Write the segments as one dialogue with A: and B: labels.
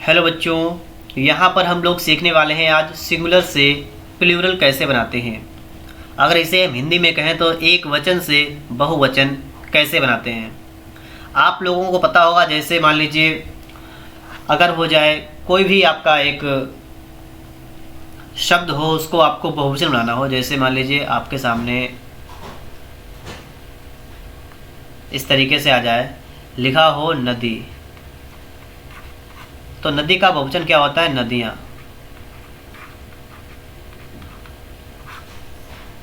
A: Hello बच्चों, यहाँ पर हम लोग सीखने वाले हैं आज सिंगुलर से प्लूरल कैसे बनाते हैं। अगर इसे हम हिंदी में कहें तो एक वचन से बहुवचन कैसे बनाते हैं। आप लोगों को पता होगा, जैसे मान लीजिए अगर हो जाए कोई भी आपका एक शब्द हो, उसको आपको बहुवचन बनाना हो। जैसे मान लीजिए आपके सामने इस तरीके से आ जाए, लिखा हो नदी, तो नदी का बहुवचन क्या होता है? नदियाँ।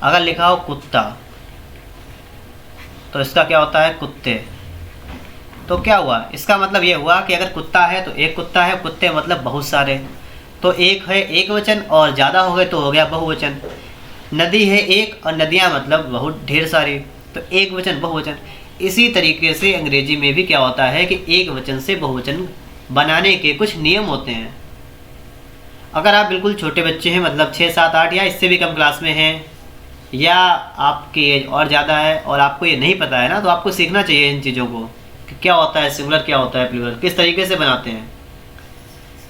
A: अगर लिखा हो कुत्ता तो इसका क्या होता है? कुत्ते। तो क्या हुआ? इसका मतलब ये हुआ कि अगर कुत्ता है तो एक कुत्ता है, कुत्ते मतलब बहुत सारे, तो एक है एक वचन और ज़्यादा हो गए तो हो गया बहुवचन। नदी है एक और नदियाँ मतलब बहुत ढेर सारी, तो एक वचन बहुवचन। इसी तरीके से अंग्रेजी में भी क्या होता है कि एक वचन से बहुवचन बनाने के कुछ नियम होते हैं। अगर आप बिल्कुल छोटे बच्चे हैं, मतलब 6, 7, 8 या इससे भी कम क्लास में हैं, या आपकी एज और ज़्यादा है और आपको ये नहीं पता है ना, तो आपको सीखना चाहिए इन चीज़ों को कि क्या होता है सिंगुलर, क्या होता है प्लूरल, किस तरीके से बनाते हैं।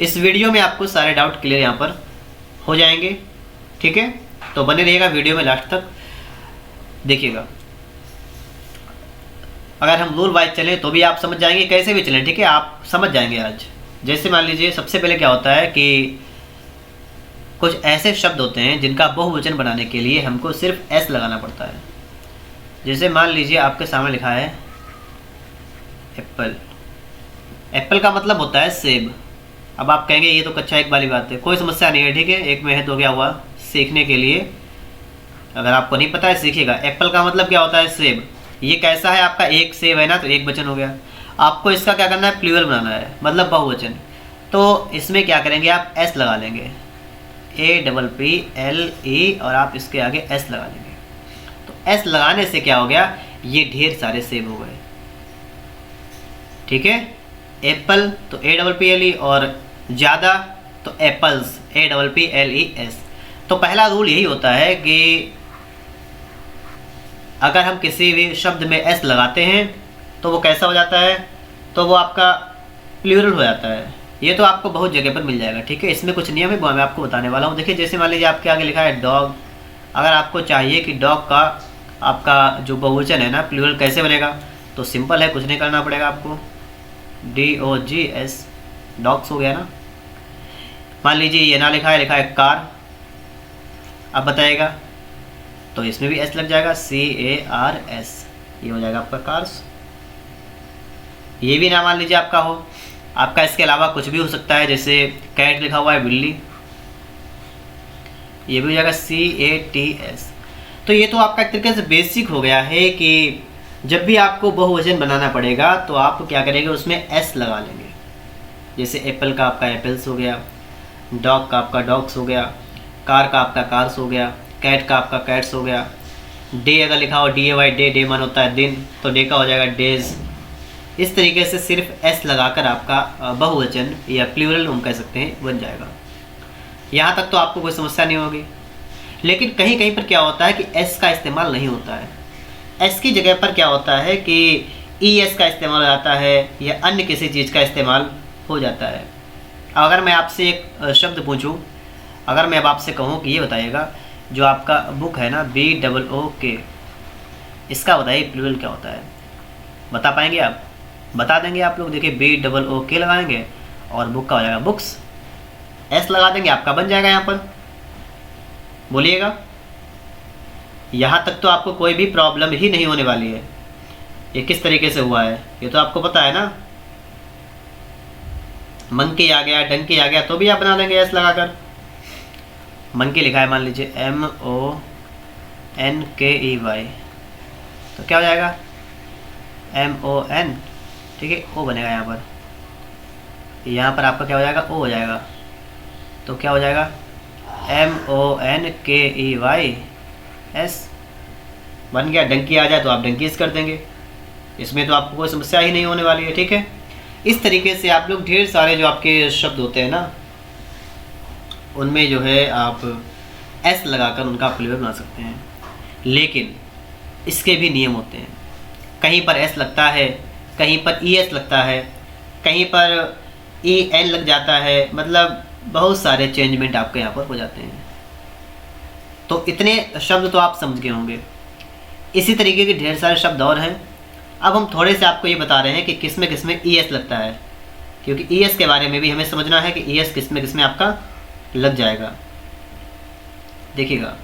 A: इस वीडियो में आपको सारे डाउट क्लियर यहाँ पर हो जाएंगे, ठीक है? तो बने रहिएगा वीडियो में, लास्ट तक देखिएगा। अगर हम रूल वाइज चलें तो भी आप समझ जाएंगे, कैसे भी चलें, ठीक है? आप समझ जाएंगे आज। जैसे मान लीजिए सबसे पहले क्या होता है कि कुछ ऐसे शब्द होते हैं जिनका बहुवचन बनाने के लिए हमको सिर्फ एस लगाना पड़ता है। जैसे मान लीजिए आपके सामने लिखा है एप्पल। एप्पल का मतलब होता है सेब। अब आप कहेंगे ये तो कक्षा एक वाली बात है, कोई समस्या नहीं है, ठीक है? एक में है तो क्या हुआ, सीखने के लिए। अगर आपको नहीं पता है सीखिएगा। एप्पल का मतलब क्या होता है? सेब। ये कैसा है आपका? एक सेब है ना, तो एक वचन हो गया। आपको इसका क्या करना है? प्लूरल बनाना है, मतलब बहुवचन। तो इसमें क्या करेंगे आप? एस लगा लेंगे, APPLE, और आप इसके आगे एस लगा लेंगे। तो एस लगाने से क्या हो गया? ये ढेर सारे सेब हो गए, ठीक है? एप्पल तो APPLE, और ज़्यादा तो एप्पल्स APPLES। तो पहला रूल यही होता है कि अगर हम किसी भी शब्द में एस लगाते हैं तो वो कैसा हो जाता है? तो वो आपका प्लूरल हो जाता है। ये तो आपको बहुत जगह पर मिल जाएगा, ठीक है? इसमें कुछ नियम है वो मैं आपको बताने वाला हूँ। देखिए, जैसे मान लीजिए आपके आगे लिखा है डॉग। अगर आपको चाहिए कि डॉग का आपका जो बहुवचन है ना प्लूरल कैसे बनेगा, तो सिंपल है, कुछ नहीं करना पड़ेगा आपको। DOGS, डॉग्स हो गया ना। मान लीजिए ये ना लिखा है, लिखा है कार। अब बताइएगा, तो इसमें भी एस लग जाएगा, CARS, ये हो जाएगा आपका कार्स। ये भी ना मान लीजिए आपका हो, आपका इसके अलावा कुछ भी हो सकता है। जैसे कैट लिखा हुआ है, बिल्ली, ये भी हो जाएगा CATS। तो ये तो आपका एक तरीके से बेसिक हो गया है कि जब भी आपको बहुवचन बनाना पड़ेगा तो आप क्या करेंगे? उसमें एस लगा लेंगे। जैसे एप्पल का आपका एप्पल्स हो गया, डॉग का आपका डॉग्स हो गया, कार का आपका कार्स हो गया, कैट का आपका कैट्स हो गया। डे अगर लिखा हो DAY, डे मन होता है दिन, तो डे का हो जाएगा डेज। इस तरीके से सिर्फ एस लगाकर आपका बहुवचन या प्लूरल हम कह सकते हैं बन जाएगा। यहाँ तक तो आपको कोई समस्या नहीं होगी। लेकिन कहीं कहीं पर क्या होता है कि एस का इस्तेमाल नहीं होता है। एस की जगह पर क्या होता है कि ES का इस्तेमाल हो जाता है, या अन्य किसी चीज़ का इस्तेमाल हो जाता है। अगर मैं आपसे एक शब्द पूछूं, अगर मैं अब आपसे कहूं कि ये बताइएगा, जो आपका बुक है ना BOOK, इसका बताइए प्लूरल क्या होता है? बता पाएंगे आप? बता देंगे आप लोग? देखिए, BOOK लगाएंगे और बुक का हो जाएगा बुक्स। एस लगा देंगे, आपका बन जाएगा। यहाँ पर बोलिएगा। यहाँ तक तो आपको कोई भी प्रॉब्लम ही नहीं होने वाली है। ये किस तरीके से हुआ है ये तो आपको पता है ना। मंकी आ गया, डंकी आ गया, तो भी आप बना देंगे एस लगाकर। मंकी लिखा है, मान लीजिए MONKEY, तो क्या हो जाएगा? MON, ठीक है? ओ बनेगा यहाँ पर। यहाँ पर आपका क्या हो जाएगा? ओ हो जाएगा। तो क्या हो जाएगा? MONKEYS बन गया। डंकी आ जाए तो आप डंकीज कर देंगे, इसमें तो आपको कोई समस्या ही नहीं होने वाली है, ठीक है? इस तरीके से आप लोग ढेर सारे जो आपके शब्द होते हैं ना, उनमें जो है आप एस लगाकर उनका प्लूरल बना सकते हैं। लेकिन इसके भी नियम होते हैं। कहीं पर एस लगता है, कहीं पर ES लगता है, कहीं पर ई एन लग जाता है, मतलब बहुत सारे चेंजमेंट आपके यहाँ पर हो जाते हैं। तो इतने शब्द तो आप समझ गए होंगे। इसी तरीके के ढेर सारे शब्द और हैं। अब हम थोड़े से आपको ये बता रहे हैं कि किस में ई एस लगता है, क्योंकि ई एस के बारे में भी हमें समझना है कि ई एस किस में आपका लग जाएगा। देखिएगा,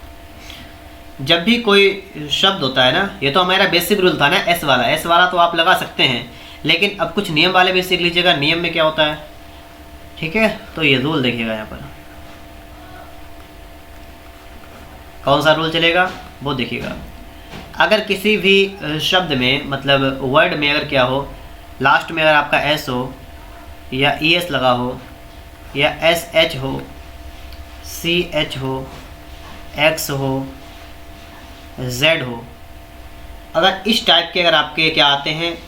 A: जब भी कोई शब्द होता है ना, ये तो हमारा बेसिक रूल था ना, एस वाला तो आप लगा सकते हैं, लेकिन अब कुछ नियम वाले भी सीख लीजिएगा। नियम में क्या होता है, ठीक है। तो ये रूल देखिएगा, यहाँ पर कौन सा रूल चलेगा वो देखिएगा। अगर किसी भी शब्द में, मतलब वर्ड में अगर क्या हो, लास्ट में अगर आपका एस हो या ई एस लगा हो या एस एच हो, सी एच हो, एक्स हो, जेड हो, अगर इस टाइप के अगर आपके क्या आते हैं,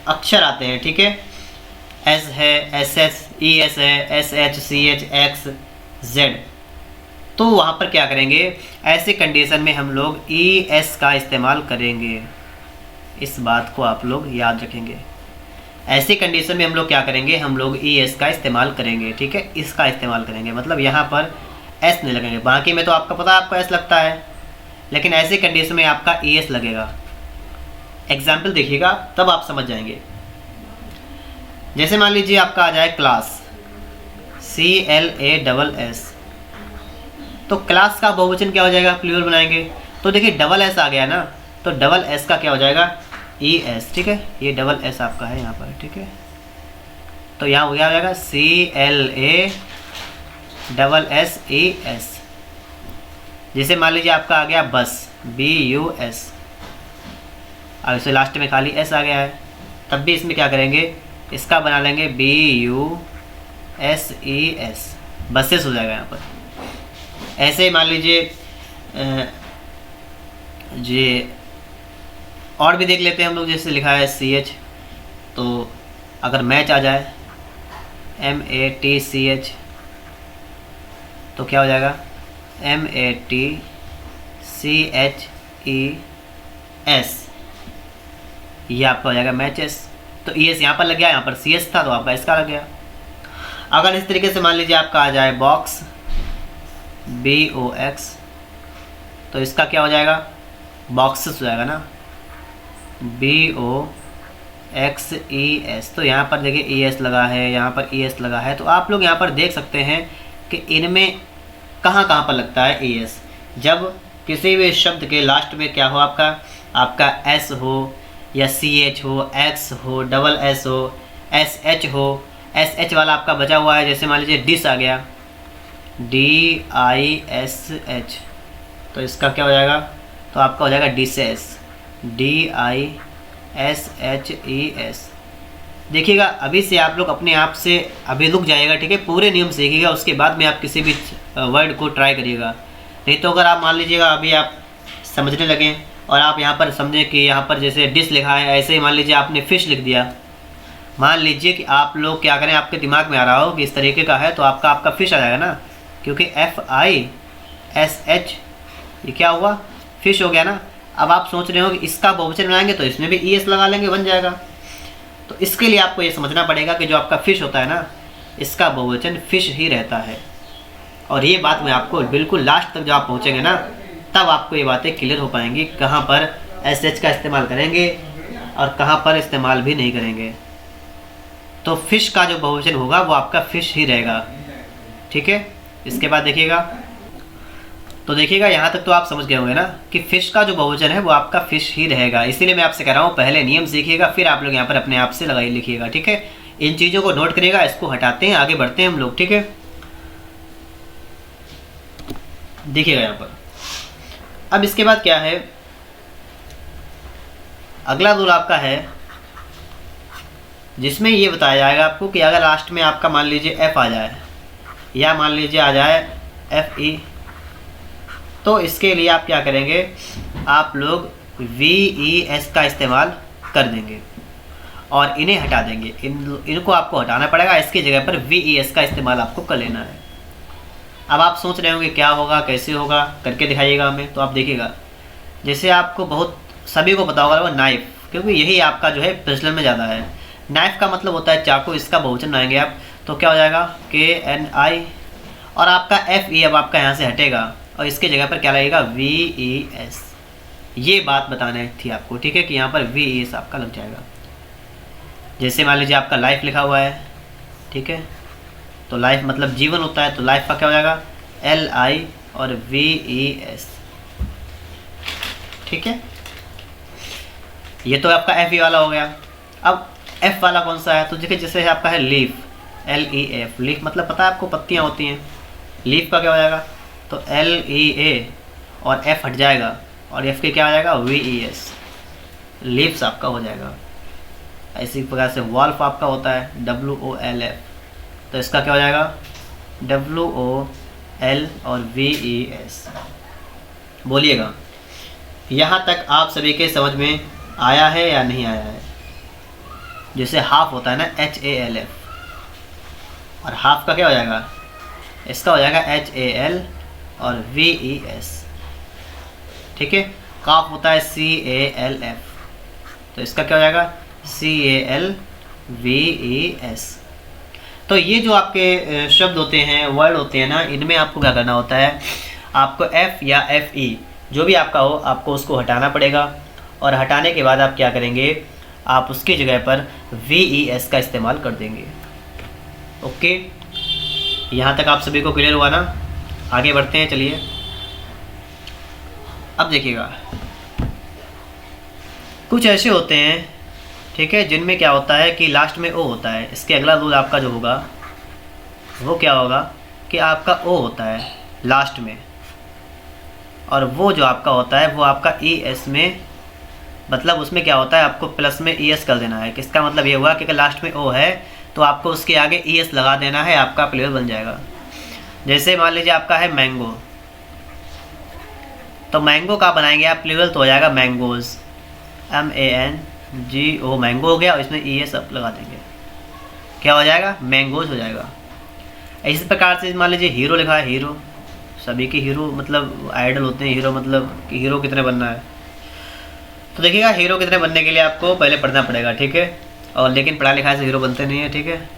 A: अक्षर आते हैं, ठीक है, एस है, एस एस, ई एस है, S H, C H, X, Z, तो वहाँ पर क्या करेंगे, ऐसे कंडीशन में हम लोग ई एस का इस्तेमाल करेंगे। इस बात को आप लोग याद रखेंगे। ऐसी कंडीशन में हम लोग क्या करेंगे, हम लोग ई एस का इस्तेमाल करेंगे, ठीक है, इसका इस्तेमाल करेंगे, मतलब यहाँ पर एस नहीं लगेंगे। बाकी में तो आपका पता है आपको एस लगता है, लेकिन ऐसी कंडीशन में आपका ई एस लगेगा। एग्जाम्पल देखिएगा तब आप समझ जाएंगे। जैसे मान लीजिए आपका आ जाए क्लास, CLASS, तो क्लास का बहुवचन क्या हो जाएगा, प्लूरल बनाएंगे। तो देखिए डबल एस आ गया ना, तो डबल एस का क्या हो जाएगा, ES, ठीक है, ये डबल एस आपका है यहाँ पर, ठीक है। तो यहाँ हो जाएगा CLASS। जैसे मान लीजिए आपका आ गया बस, BUS, अब इसे लास्ट में खाली एस आ गया है, तब भी इसमें क्या करेंगे, इसका बना लेंगे BUSES, बसेस हो जाएगा यहाँ पर। ऐसे ही मान लीजिए जी और भी देख लेते हैं हम लोग। जैसे लिखा है CH, तो अगर मैच आ जाए MATCH, तो क्या हो जाएगा MATCHES, ये आपका हो जाएगा मैचेस। तो ES यहाँ पर लग गया, यहाँ पर CS था तो आपका इसका लग गया। अगर इस तरीके से मान लीजिए आपका आ जाए बॉक्स, BOX, तो इसका क्या हो जाएगा, बॉक्सेस हो जाएगा ना, BOXES। तो यहाँ पर देखिए ES लगा है, यहाँ पर ES लगा है। तो आप लोग यहाँ पर देख सकते हैं कि इनमें कहाँ कहाँ पर लगता है ES। जब किसी भी शब्द के लास्ट में क्या हो, आपका S हो या CH हो, X हो, डबल S हो, SH हो, SH वाला आपका बचा हुआ है। जैसे मान लीजिए डिस आ गया, DISH, तो इसका क्या हो जाएगा, तो आपका हो जाएगा डिसेस, DISHES। देखिएगा अभी से आप लोग अपने आप से अभी रुक जाइएगा, ठीक है, पूरे नियम सीखिएगा, उसके बाद में आप किसी भी वर्ड को ट्राई करिएगा। नहीं तो अगर आप मान लीजिएगा अभी आप समझने लगें और आप यहाँ पर समझें कि यहाँ पर जैसे डिश लिखा है, ऐसे ही मान लीजिए आपने फ़िश लिख दिया। मान लीजिए कि आप लोग क्या करें, आपके दिमाग में आ रहा हो कि इस तरीके का है, तो आपका फिश आ जाएगा ना, क्योंकि FISH ये क्या हुआ, फिश हो गया ना। अब आप सोच रहे हो कि इसका बहुवचन बनाएंगे तो इसमें भी ES लगा लेंगे, बन जाएगा। तो इसके लिए आपको ये समझना पड़ेगा कि जो आपका फिश होता है ना, इसका बहुवचन फिश ही रहता है। और ये बात मैं आपको बिल्कुल लास्ट तक जब आप पहुँचेंगे ना, तब आपको ये बातें क्लियर हो पाएंगी, कहाँ पर SH का इस्तेमाल करेंगे और कहाँ पर इस्तेमाल भी नहीं करेंगे। तो फिश का जो बहुवचन होगा वो आपका फिश ही रहेगा, ठीक है। इसके बाद देखिएगा, तो देखिएगा यहाँ तक तो आप समझ गए होंगे ना कि फ़िश का जो बहुवचन है वो आपका फ़िश ही रहेगा। इसीलिए मैं आपसे कह रहा हूँ पहले नियम सीखिएगा, फिर आप लोग यहाँ पर अपने आप से लगाई लिखिएगा, ठीक है। इन चीज़ों को नोट करिएगा, इसको हटाते हैं, आगे बढ़ते हैं हम लोग, ठीक है। देखिएगा यहाँ पर अब इसके बाद क्या है, अगला रूल आपका है जिसमें ये बताया जाएगा आपको कि अगर लास्ट में आपका मान लीजिए F आ जाए या मान लीजिए आ जाए FE, तो इसके लिए आप क्या करेंगे, आप लोग VES का इस्तेमाल कर देंगे और इन्हें हटा देंगे। इनको आपको हटाना पड़ेगा, इसकी जगह पर VES का इस्तेमाल आपको कर लेना है। अब आप सोच रहे होंगे क्या होगा, कैसे होगा, करके दिखाइएगा हमें। तो आप देखिएगा, जैसे आपको बहुत सभी को पता होगा वो नाइफ़, क्योंकि यही आपका जो है प्रचलन में ज़्यादा है। नाइफ का मतलब होता है चाकू, इसका बहुवचन बनाएंगे आप तो क्या हो जाएगा KNI, और आपका FE अब आपका यहाँ से हटेगा और इसके जगह पर क्या लगेगा VES। ये बात बताना थी आपको, ठीक है, कि यहाँ पर VES आपका लग जाएगा। जैसे मान लीजिए आपका लाइफ लिखा हुआ है, ठीक है, तो लाइफ मतलब जीवन होता है, तो लाइफ का क्या हो जाएगा LI और VES, ठीक है। ये तो आपका FE वाला हो गया। अब F वाला कौन सा है, तो देखिए जैसे आपका है लीफ, LEF, लीफ मतलब पता है आपको पत्तियाँ होती हैं, लीफ का क्या हो जाएगा तो LEA और F हट जाएगा और F के क्या हो जाएगा VES, लीव्स आपका हो जाएगा। इसी प्रकार से वॉल्फ आपका होता है WOLF, तो इसका क्या हो जाएगा WOL और VES। बोलिएगा यहाँ तक आप सभी के समझ में आया है या नहीं आया है। जैसे हाफ होता है ना HALF, और हाफ का क्या हो जाएगा, इसका हो जाएगा HAL और VES, ठीक है। काफ होता है CALF, तो इसका क्या हो जाएगा CAL VES। तो ये जो आपके शब्द होते हैं, वर्ड होते हैं ना, इनमें आपको क्या करना होता है, आपको F या FE जो भी आपका हो, आपको उसको हटाना पड़ेगा, और हटाने के बाद आप क्या करेंगे, आप उसकी जगह पर VES का इस्तेमाल कर देंगे। ओके, यहाँ तक आप सभी को क्लियर हुआ ना। आगे बढ़ते हैं, चलिए। अब देखिएगा कुछ ऐसे होते हैं, ठीक है, जिनमें क्या होता है कि लास्ट में O होता है। इसके अगला रूल आपका जो होगा वो क्या होगा कि आपका O होता है लास्ट में, और वो जो आपका होता है वो आपका ES में, मतलब उसमें क्या होता है आपको प्लस में ES कर देना है। किसका मतलब ये हुआ कि अगर लास्ट में O है तो आपको उसके आगे ES लगा देना है, आपका प्लूरल बन जाएगा। जैसे मान लीजिए आपका है मैंगो, तो मैंगो का बनाएंगे आप प्लूरल तो हो जाएगा मैंगोज, MANGO, मैंगो हो गया, और इसमें ES अब लगा देंगे, क्या हो जाएगा मैंगोज हो जाएगा। इसी प्रकार से मान लीजिए हीरो लिखा है, हीरो, सभी के हीरो मतलब आइडल होते हैं, हीरो मतलब कि हीरो कितने बनना है। तो देखिएगा हीरो कितने बनने के लिए आपको पहले पढ़ना पड़ेगा, ठीक है, और लेकिन पढ़ा लिखा से हीरो बनते नहीं है, ठीक है,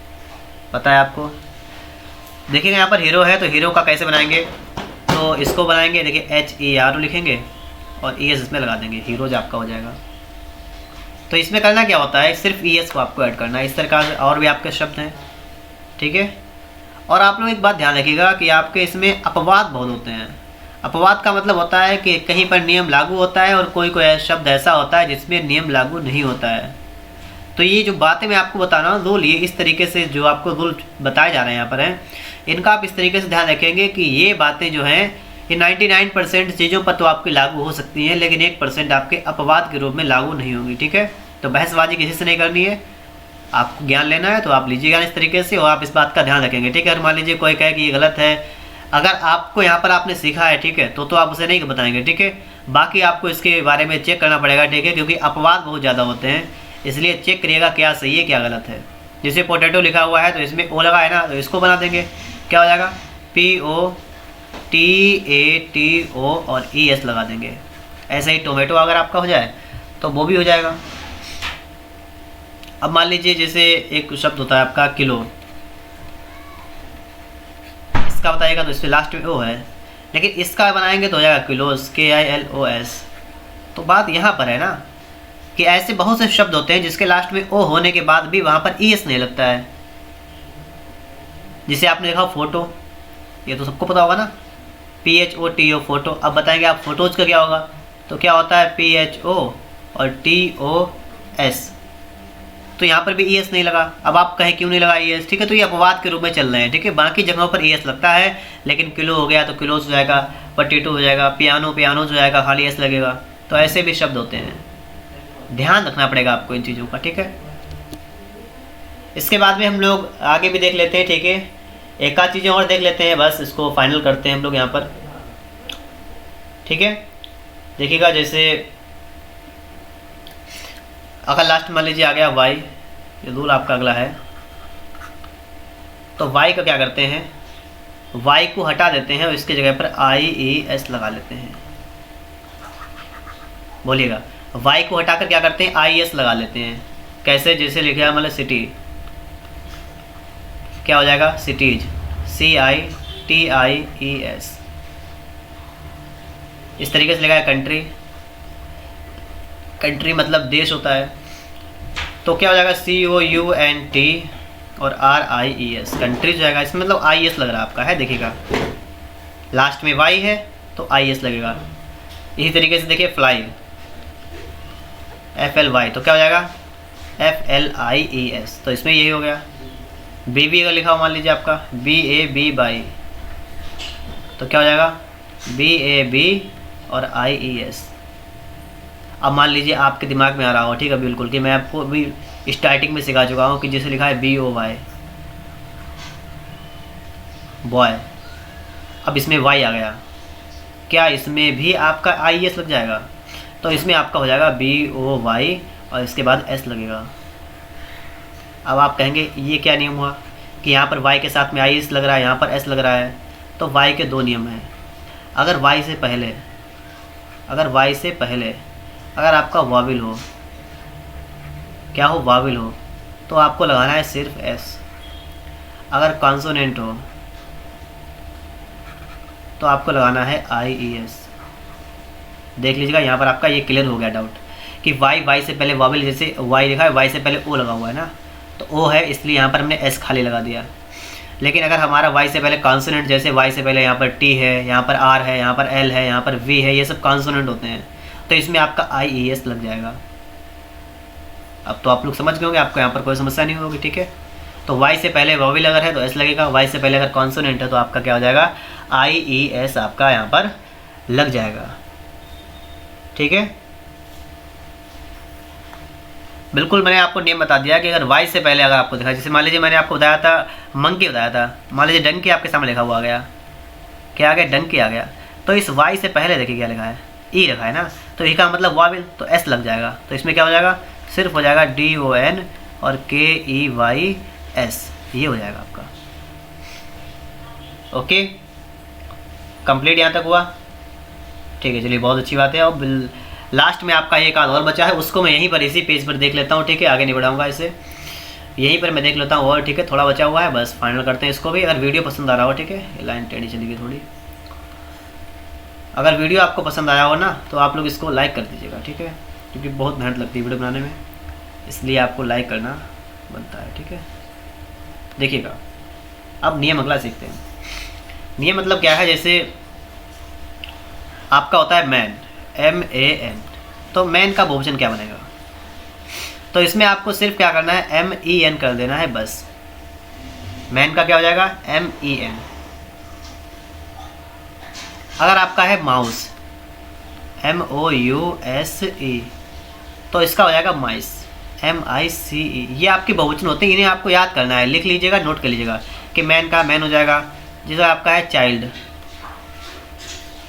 A: पता है आपको। देखिएगा यहाँ पर हीरो है, तो हीरो का कैसे बनाएंगे, तो इसको बनाएंगे, देखिए HERO लिखेंगे और ES इसमें लगा देंगे, हीरोज आपका हो जाएगा। तो इसमें करना क्या होता है, सिर्फ ES को आपको ऐड करना है। इस तरह से और भी आपके शब्द हैं, ठीक है। और आप लोग एक बात ध्यान रखिएगा कि आपके इसमें अपवाद बहुत होते हैं। अपवाद का मतलब होता है कि कहीं पर नियम लागू होता है और कोई कोई शब्द ऐसा होता है जिसमें नियम लागू नहीं होता है। तो ये जो बातें मैं आपको बता रहा हूँ रूल, ये इस तरीके से जो आपको रूल बताए जा रहे हैं यहाँ पर हैं, इनका आप इस तरीके से ध्यान रखेंगे कि ये बातें जो हैं ये 99% चीज़ों पर तो आपकी लागू हो सकती हैं, लेकिन 1% आपके अपवाद के रूप में लागू नहीं होंगी, ठीक है। तो बहसबाजी किसी से नहीं करनी है, आपको ज्ञान लेना है तो आप लीजिएगा इस तरीके से, और आप इस बात का ध्यान रखेंगे, ठीक है। अगर मान लीजिए कोई कहे कि ये गलत है, अगर आपको यहाँ पर आपने सीखा है, ठीक है, तो आप उसे नहीं बताएंगे, ठीक है। बाकी आपको इसके बारे में चेक करना पड़ेगा, ठीक है, क्योंकि अपवाद बहुत ज़्यादा होते हैं, इसलिए चेक करिएगा क्या सही है क्या गलत है। जैसे पोटैटो लिखा हुआ है तो इसमें O लगा है ना, तो इसको बना देंगे, क्या हो जाएगा POTATO और ES लगा देंगे। ऐसे ही टोमेटो अगर आपका हो जाए तो वो भी हो जाएगा। अब मान लीजिए जैसे एक शब्द होता है आपका किलो, इसका बताइएगा तो इसमें लास्ट में O है, लेकिन इसका बनाएंगे तो हो जाएगा किलोस, KILOS। तो बात यहाँ पर है ना कि ऐसे बहुत से शब्द होते हैं जिसके लास्ट में O होने के बाद भी वहाँ पर ES नहीं लगता है। जिसे आपने देखा फोटो, ये तो सबको पता होगा ना, PHOTO फोटो। अब बताएंगे आप फोटोज का क्या होगा, तो क्या होता है PHO और TOS, तो यहाँ पर भी ES नहीं लगा। अब आप कहें क्यों नहीं लगा ES, ठीक है, तो ये अपवाद के रूप में चल रहे हैं, ठीक है। बाकी जगहों पर ES लगता है, लेकिन किलो हो गया तो किलोस हो जाएगा, पोटैटो हो जाएगा, पियानोज हो जाएगा, खाली ES लगेगा। तो ऐसे भी शब्द होते हैं, ध्यान रखना पड़ेगा आपको इन चीज़ों का, ठीक है। इसके बाद में हम लोग आगे भी देख लेते हैं, ठीक है, एक आध चीज़ें और देख लेते हैं, बस इसको फाइनल करते हैं हम लोग यहाँ पर, ठीक है। देखिएगा जैसे अगर लास्ट मान लीजिए आ गया Y, ये रूल आपका अगला है, तो Y का क्या करते हैं, Y को हटा देते हैं और इसके जगह पर IES लगा लेते हैं। बोलिएगा Y को हटाकर क्या करते हैं IES लगा लेते हैं, कैसे, जैसे लिखा है मतलब सिटी, क्या हो जाएगा सिटीज, CITIES। इस तरीके से लिखा है कंट्री, कंट्री मतलब देश होता है, तो क्या हो जाएगा COUNT और RIES, कंट्री जो जाएगा इसमें मतलब IS लग रहा है आपका, है देखिएगा लास्ट में Y है तो IS लगेगा। इसी तरीके से देखिए फ्लाई, FLY, तो क्या हो जाएगा FLIES, तो इसमें यही हो गया। BB अगर लिखा हो मान लीजिए आपका BAB बाई, तो क्या हो जाएगा BAB और IES। अब मान लीजिए आपके दिमाग में आ रहा हो, ठीक है बिल्कुल, कि मैं आपको अभी स्टार्टिंग में सिखा चुका हूँ कि जैसे लिखा है BOY बॉय, अब इसमें Y आ गया, क्या इसमें भी आपका IES लग जाएगा? तो इसमें आपका हो जाएगा BOY और इसके बाद S लगेगा। अब आप कहेंगे ये क्या नियम हुआ कि यहाँ पर Y के साथ में IES लग रहा है, यहाँ पर S लग रहा है, तो Y के दो नियम हैं। अगर Y से पहले अगर आपका वाविल हो, क्या हो वाविल हो, तो आपको लगाना है सिर्फ S। अगर कॉन्सोनेंट हो तो आपको लगाना है IES। देख लीजिएगा यहाँ पर आपका ये क्लियर हो गया डाउट कि Y से पहले वाविल, जैसे Y लिखा है Y से पहले O लगा हुआ है ना, तो O है इसलिए यहाँ पर हमने S खाली लगा दिया। लेकिन अगर हमारा Y से पहले कॉन्सोनेंट, जैसे Y से पहले यहाँ पर T है, यहाँ पर R है, यहाँ पर L है, यहाँ पर V है, ये सब कॉन्सोनेंट होते हैं, तो इसमें आपका IES लग जाएगा। अब तो आप लोग समझ गए होंगे, आपको यहाँ पर कोई समस्या नहीं होगी, ठीक है। तो Y से पहले वाविल अगर है तो S लगेगा, Y से पहले अगर कॉन्सोनेंट है तो आपका क्या हो जाएगा IES आपका यहाँ पर लग जाएगा, ठीक है। बिल्कुल मैंने आपको नेम बता दिया कि अगर Y से पहले अगर आपको दिखा, जैसे मान लीजिए मैंने आपको बताया था मंकी बताया था, मान लीजिए डंकी आपके सामने लिखा हुआ आ गया, क्या आ गया डंकी आ गया, तो इस Y से पहले देखिए क्या लिखा है E रखा है ना, तो E का मतलब वाविल, तो S लग जाएगा, तो इसमें क्या हो जाएगा सिर्फ हो जाएगा DON और KEYS, ये हो जाएगा आपका। ओके कंप्लीट यहाँ तक हुआ, ठीक है, चलिए बहुत अच्छी बात है। अब लास्ट में आपका एक आध और बचा है, उसको मैं यहीं पर इसी पेज पर देख लेता हूँ, ठीक है, आगे नहीं बढ़ाऊँगा इसे, यहीं पर मैं देख लेता हूँ और, ठीक है, थोड़ा बचा हुआ है, बस फाइनल करते हैं इसको भी। अगर वीडियो पसंद आ रहा हो, ठीक है, ये लाइन टेढ़ी चली गई थोड़ी, अगर वीडियो आपको पसंद आया हो ना तो आप लोग इसको लाइक कर दीजिएगा, ठीक है, क्योंकि बहुत मेहनत लगती है वीडियो बनाने में, इसलिए आपको लाइक करना बनता है, ठीक है। देखिएगा अब नियम अगला सीखते हैं। नियम मतलब क्या है, जैसे आपका होता है मैन, MAN, तो मैन का बहुवचन क्या बनेगा, तो इसमें आपको सिर्फ क्या करना है MEN कर देना है बस। मैन का क्या हो जाएगा MEN। अगर आपका है माउस, MOUSE, तो इसका हो जाएगा माइस, MICE। ये आपके बहुवचन होते हैं, इन्हें आपको याद करना है, लिख लीजिएगा, नोट कर लीजिएगा कि मैन का मैन हो जाएगा। जैसे आपका है चाइल्ड,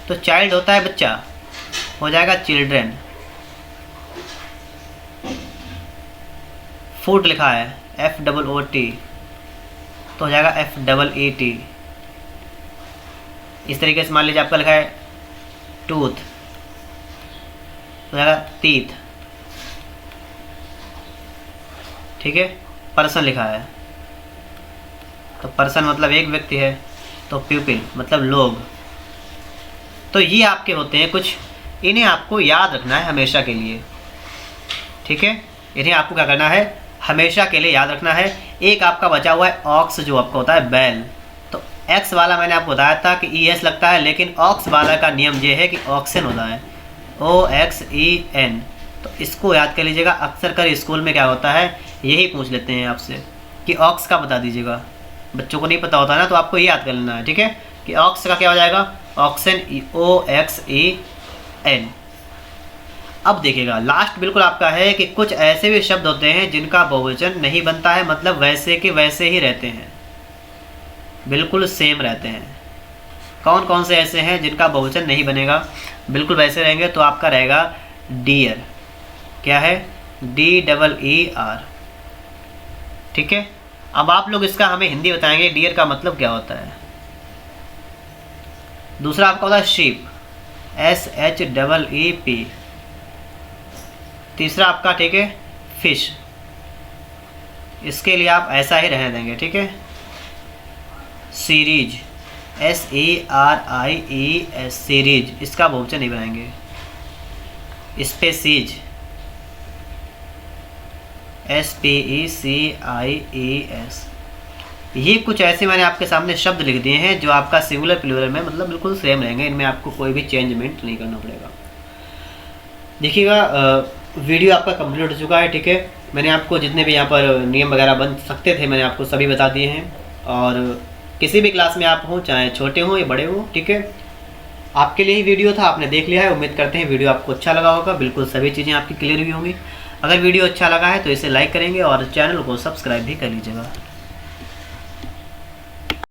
A: तो चाइल्ड होता है बच्चा, हो जाएगा चिल्ड्रेन। फूट लिखा है FOOT, तो हो जाएगा FEET। इस तरीके से मान लीजिए आपका लिखा है टूथ, हो जाएगा टीथ, ठीक है। पर्सन लिखा है, तो पर्सन मतलब एक व्यक्ति है, तो पीपल मतलब लोग। तो ये आपके होते हैं कुछ, इन्हें आपको याद रखना है हमेशा के लिए, ठीक है, इन्हें आपको क्या करना है हमेशा के लिए याद रखना है। एक आपका बचा हुआ है ऑक्स, जो आपका होता है बैल, तो एक्स वाला मैंने आपको बताया था कि ES लगता है, लेकिन ऑक्स वाला का नियम ये है कि ऑक्सन होता है, OXEN, तो इसको याद कर लीजिएगा। अक्सर कर स्कूल में क्या होता है यही पूछ लेते हैं आपसे कि ऑक्स का बता दीजिएगा, बच्चों को नहीं पता होता ना, तो आपको ये याद कर लेना है, ठीक है, कि ऑक्स का क्या हो जाएगा ऑक्सन, OXEN। अब देखिएगा लास्ट बिल्कुल आपका है कि कुछ ऐसे भी शब्द होते हैं जिनका बहुवचन नहीं बनता है, मतलब वैसे के वैसे ही रहते हैं, बिल्कुल सेम रहते हैं। कौन कौन से ऐसे हैं जिनका बहुवचन नहीं बनेगा, बिल्कुल वैसे रहेंगे, तो आपका रहेगा डियर, क्या है DEER, ठीक है। अब आप लोग इसका हमें हिंदी बताएंगे डियर का मतलब क्या होता है। दूसरा आपका होता है शीप, SHEEP। तीसरा आपका ठीक है फिश, इसके लिए आप ऐसा ही रहने देंगे, ठीक है। सीरीज, SERIES, सीरीज, इसका बहुवचन नहीं बनाएंगे। Species, SPECIES। ये कुछ ऐसे मैंने आपके सामने शब्द लिख दिए हैं जो आपका सिंगुलर प्लूरल में मतलब बिल्कुल सेम रहेंगे, इनमें आपको कोई भी चेंजमेंट नहीं करना पड़ेगा। देखिएगा वीडियो आपका कंप्लीट हो चुका है, ठीक है। मैंने आपको जितने भी यहाँ पर नियम वगैरह बन सकते थे मैंने आपको सभी बता दिए हैं। और किसी भी क्लास में आप हों, चाहे छोटे हों या बड़े हों, ठीक है, आपके लिए ही वीडियो था, आपने देख लिया है। उम्मीद करते हैं वीडियो आपको अच्छा लगा होगा, बिल्कुल सभी चीज़ें आपकी क्लियर हुई होंगी। अगर वीडियो अच्छा लगा है तो इसे लाइक करेंगे और चैनल को सब्सक्राइब भी कर लीजिएगा।